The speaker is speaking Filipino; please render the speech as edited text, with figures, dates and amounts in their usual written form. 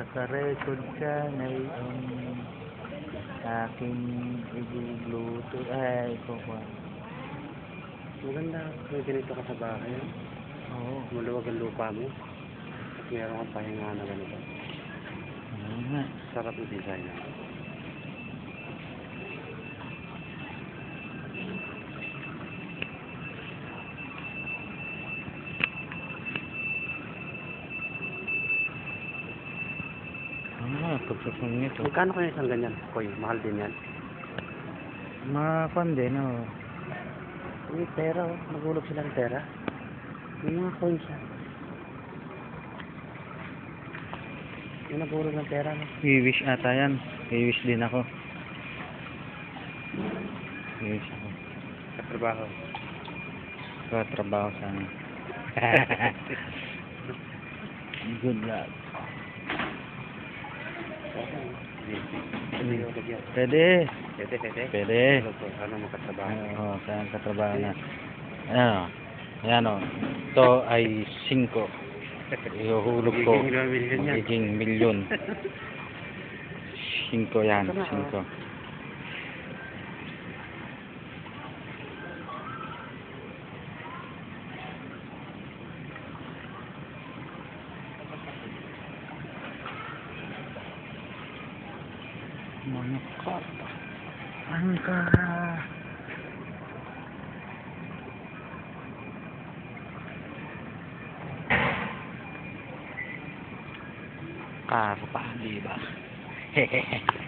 Nakarecord ka ngayon. Aking i-bluetooth. Ay, kukuha. Maganda, may ganito ka sa bahay. Oo. Maluwag ang lupa mo. At meron kang pahinga na ganito. Oo nga. Sarap yung design na. Pagsusong nito. Magkano kayo isang ganyan? Koy, mahal din yan. Makakon din, oh. May pera, oh. Nagulog sila ng pera. May mga coins yan. May nagulog ng pera, no? I-wish ata yan. I-wish din ako. I-wish ako. Katrabaho. Katrabaho sana. Good luck. Pwede. Pwede. Ano makatrabaho? Oo, saan katrabaho na. Ayan o. Ayan o. Ito ay 5. Ihuhulog ko. Magiging milyon. 5 yan. 5. Manakap. Angka. Karpa, di ba? Hehehe.